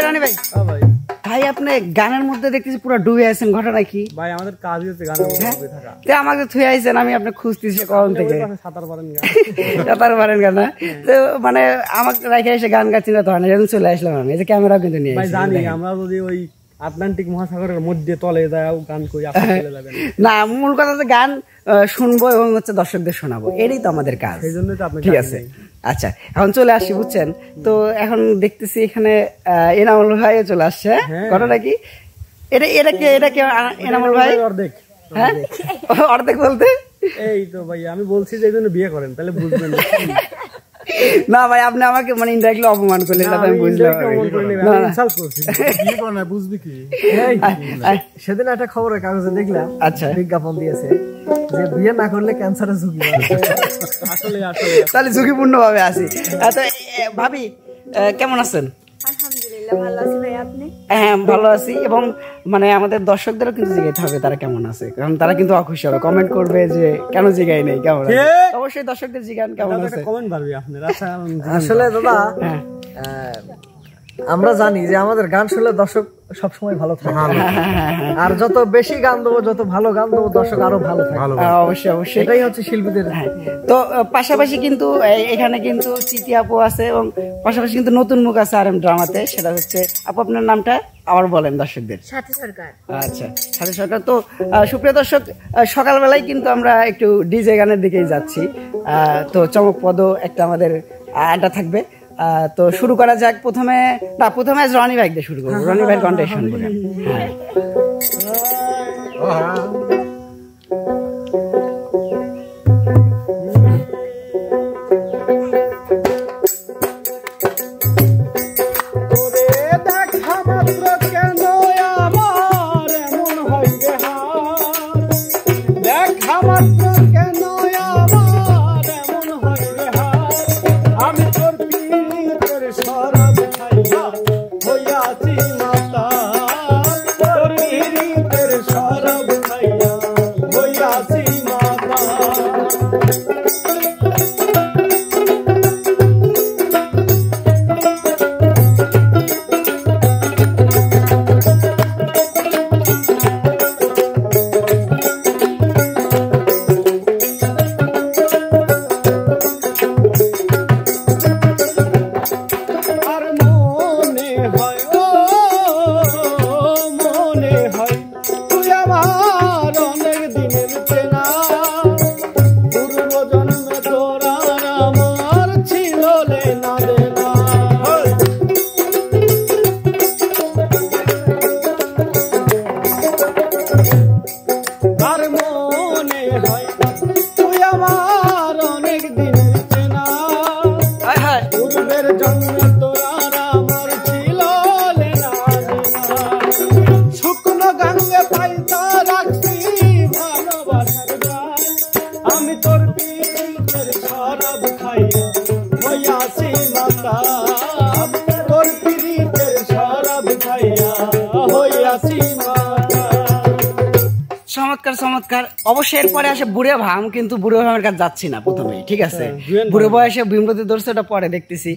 রনি ভাই ভাই আপনি গানের মধ্যে দেখতেছি পুরো ডুবে আছেন, ঘটনা কি ভাই? আমাদের কাজ হচ্ছে গানের মধ্যে ডুবে থাকা। আমাকে থুয়ে আইছেন, আমি আপনি খুঁজতেছি কখন থেকে। সাঁতার পারেন গান না তো মানে আমাকে রেখে এসে গান গাচ্ছি না, তখন এরকম চলে আসলাম আমি। এই যে ক্যামেরা কিন্তু নিয়ে ভাই জানি আমরা যদি ওই আটলান্টিক মহাসাগরের মধ্যে তলে যায় গান করি, আপনি চলে যাবেন না। মূল কথা হচ্ছে গান শুনবো এবং হচ্ছে দর্শকদের শোনাবো, এটাই তো আমাদের কাজ। সেই জন্যই তো আপনি ঠিক আছে। আচ্ছা এখন চলে আসছি বুঝছেন তো, এখন দেখতেছি এখানে এনামুল ভাই চলে আসছে। ঘটনা কি? এটা কি এনামুল ভাই? অর্ধেক। হ্যাঁ অর্ধেক বলতে এই তো ভাই আমি বলছি যে এই জন্য বিয়ে করেন, তাহলে বুঝবেন না ভাই, আপনি আমাকে মানে ইনডাইরেক্টলি অপমান করলেন, আমি বুঝলাম। বুঝবি কি? সেদিন একটা খবরের কাগজে দেখলাম, আচ্ছা বিজ্ঞাপন দিয়েছে যে বিয়ে না করলে ক্যান্সারের ঝুঁকি। আসলে তাহলে ঝুঁকিপূর্ণ ভাবে আছি। ভাবি কেমন আছেন? আলহামদুলিল্লাহ ভালো আছি ভাই, আপনি? হ্যাঁ ভালো আছি, এবং মানে আমাদের দর্শকদেরও কিন্তু জিজ্ঞাসা হবে তারা কেমন আছে, কারণ তারা কিন্তু অখুশি হবে, কমেন্ট করবে যে কেন জিগাই নেই কেমন আছে। অবশ্যই দর্শকদের জিজ্ঞান কেমন আছে, কমেন্ট পারবি আপনারা। আসলে দাদা আমরা জানি যে আমাদের গান শুনলে দর্শক সবসময় ভালো থাকে, আর যত বেশি গান দেবো, যত ভালো গান দেবো, দর্শক আরো ভালো থাকে। অবশ্যই অবশ্যই, এটাই হচ্ছে শিল্পীদের। তো পাশাপাশি কিন্তু এখানে কিন্তু চিঠি আপু আছে, এবং পাশাপাশি কিন্তু নতুন মুখ আছে আর এম ড্রামাতে, সেটা হচ্ছে আপু আপনার নামটা আবার বলেন দর্শকদের। সাথী সরকার। আচ্ছা সাথী সরকার। তো সুপ্রিয় দর্শক, সকালবেলায় কিন্তু আমরা একটু ডিজে গানের দিকেই যাচ্ছি, তো চমকপদ একটা আমাদের আড্ডা থাকবে। তো শুরু করা যাক। প্রথমে রনি ভাই দিয়ে শুরু করবো, রনি ভাইয়ের কন্টেন্ট শুনবো। চমৎকার। অবশ্যই এরপরে আসে বুড়ে ভাম, কিন্তু বুড়ে ভামের কাছে যাচ্ছি না প্রথমে, ঠিক আছে? বুড়ে বয়সে বিমরতি ধরছে, ওটা পরে দেখতেছি।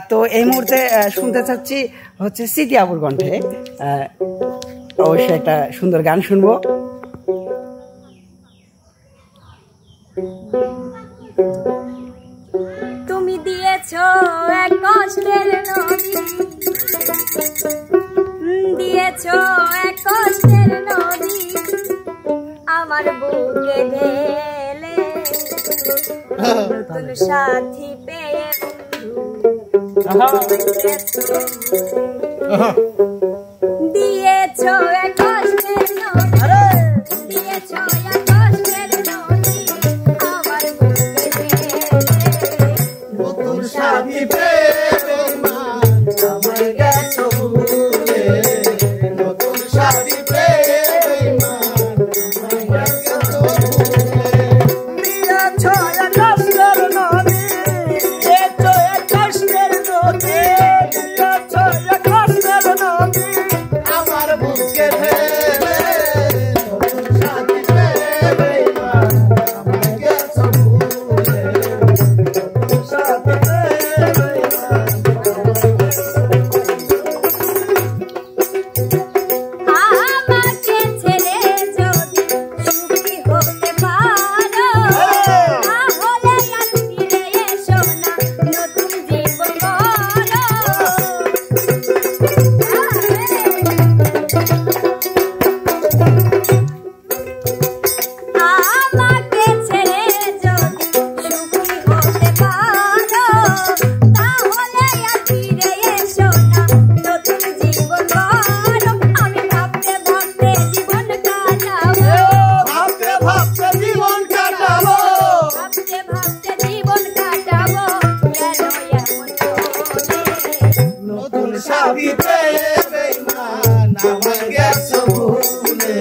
তো এই মুহূর্তে শুনতে চাচ্ছি হচ্ছে স্মৃতি আপুর কণ্ঠে অবশ্যই একটা সুন্দর গান শুনবো। তুমি দিয়েছো এক কষ্টের নদী, বুকে ঢেলে নতুন সাথী পেয়ে দিয়েছো এক কষ্টের নদী দিয়েছো এক কষ্টের নদী আমার বুকে ঢেলে নতুন সাথী পেয়ে বেঈমান আমায় গেছো ভুলে নতুন সাথী পেয়ে বেঈমান আমায় গেছো ভুলে দিয়েছো এক কষ্টের নদী দিয়েছো এক কষ্টের নদী দিয়েছো এক কষ্টের নদী আমার বুকে ঢেলে নতুন সাথী পেয়ে বেঈমান আমায় গেছো ভুলে নতুন সাথী পেয়ে বেঈমান আমাকে ছেড়ে যদি সুখী হতে পারো তাহলে আর ফিরে এসো না নতুন জীবন গড়ো আমাকে ছেড়ে যদি সুখী হতে পারো তাহলে আর ফিরে এসো না নতুন জীবন গড়ো আমি ভাবতে ভাবতে জীবন কাটাবো ভাবতে ভাবতে জীবন কাটাবো ভাবতে ভাবতে জীবন কাটাবো কেন এমন করে নতুন সাথী পেয়ে বেঈমান আমায় গেছো ভুলে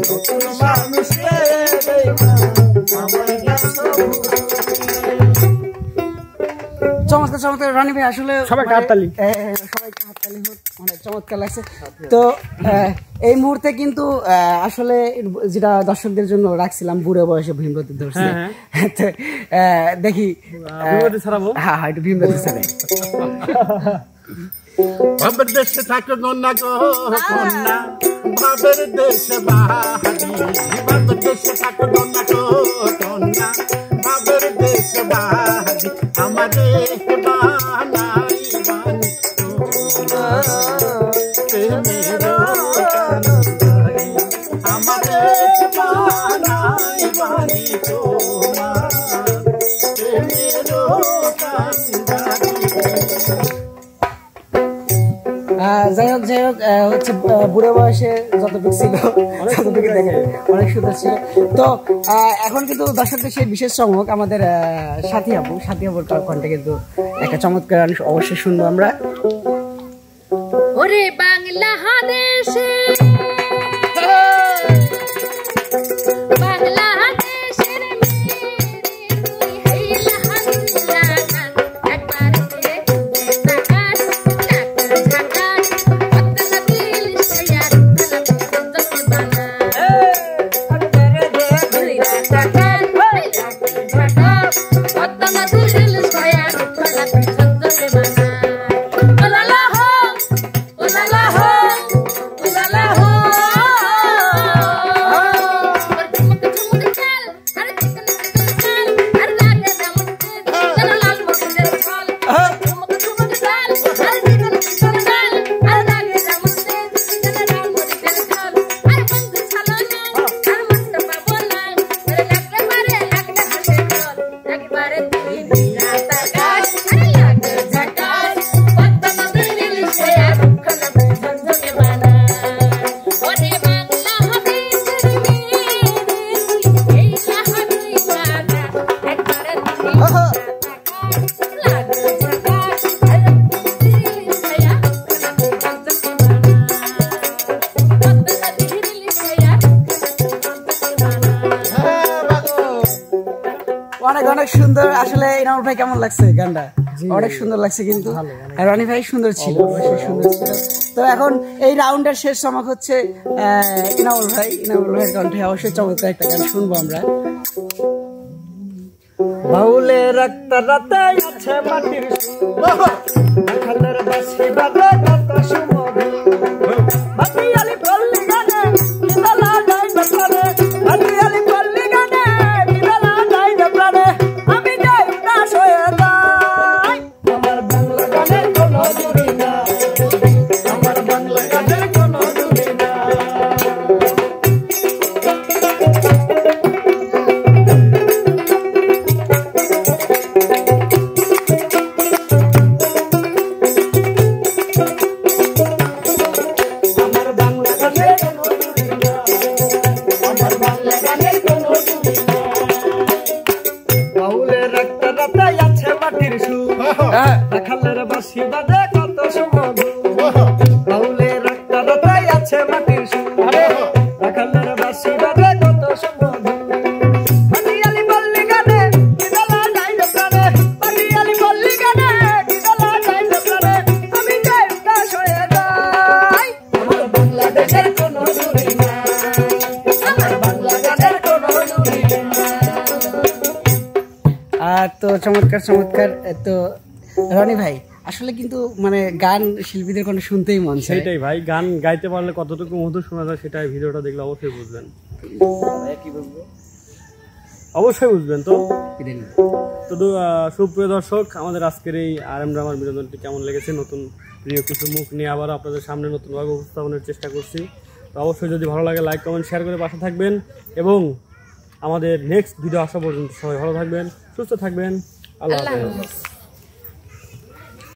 নতুন মানুষ পেয়ে বেঈমান আমায় গেছো ভুলে চমৎকার চমৎকার রনি ভাই আসলে সবাইকে হাততালি। সবাইকে হাততালি হোক, অনেক চমৎকার লাগছে। তো এই মুহূর্তে কিন্তু আসলে যেটা দর্শকদের জন্য রাখছিলাম বুড়ো বয়সে ভীমরতি ধরছে, তো দেখি ভীমরতি ছাড়াবো? হ্যাঁ হ্যাঁ একটু ভীমরতি ছাড়ে। ভাবের দেশে থাকে নন্না গো কন্যা ভাবের দেশে বাহারি ভাবের দেশে থাকে নন্না গো কন্যা ভাবের দেশে বাহারি আমাদের বানাই বানি আমাদের বানাই বানি তোমার যাই হোক হচ্ছে বুড়ো বয়সে যতটুকু ছিল ততটুকু দেখে অনেক সুন্দর ছিল। তো এখন কিন্তু দর্শকদের সেই বিশেষ চমক আমাদের সাথী আপুর কণ্ঠে কিন্তু একটা চমৎকার গান অবশ্যই শুনবো আমরা। ওরে বাংলাদেশে বাংলাদেশের অনেক সুন্দর। আসলে ইনামুল ভাই কেমন লাগছে গানটা? অনেক সুন্দর লাগছে কিন্তু রনি ভাই সুন্দর ছিল, অবশ্যই সুন্দর ছিল। তো এখন এই রাউন্ডের শেষ চমক হচ্ছে ইনামুল ভাইয়ের কণ্ঠে অবশ্যই চমৎকার একটা গান শুনবো আমরা। বাউলে রাখতে রাতে আছে মাটির খালের বাসি বাজে কত সুমধুর মাটিয়ালি পল্লী গানে বিদলা যাই প্রাণে মাটিয়ালি পল্লী গানে বিদলা যাই প্রাণে আমি যাই দাস হয়ে যাই আমার বাংলা গানের কোনো জুড়ি না আমার বাংলা গানের কোনো জুড়ি না আছে মাটির সুরে রাখালের বাসি বাজে কত সুমধুর পাটিয়ালি পল্লী গানে কি দলা যাইবে প্রাণে পাটিয়ালি পল্লী গানে কি দলা যাইবে প্রাণে আমি যে উদাস হয়ে যাই আমার বাংলাদেশের কোনো দূরে না আমার বাংলাদেশের কোনো দূরে না। তো চমৎকার চমৎকার। তো রনি ভাই আসলে কিন্তু মানে গান শিল্পীদের কোনো শুনতেই মন চায়। সেটাই ভাই, গান গাইতে পারলে কতটুকু মধুর শোনা যায় সেটাই ভিডিওটা দেখলে অবশ্যই বুঝবেন। অবশ্যই বুঝবেন। তো সুপ্রিয় দর্শক, আমাদের আজকের এই RM ড্রামার বিনোদনটি কেমন লেগেছে, নতুন প্রিয় কিছু মুখ নিয়ে আবার আপনাদের সামনে নতুনভাবে উপস্থাপনের চেষ্টা করছি। তো অবশ্যই যদি ভালো লাগে লাইক কমেন্ট শেয়ার করে পাশে থাকবেন এবং আমাদের নেক্সট ভিডিও আসা পর্যন্ত সবাই ভালো থাকবেন, সুস্থ থাকবেন। আল্লাহ হাফেজ।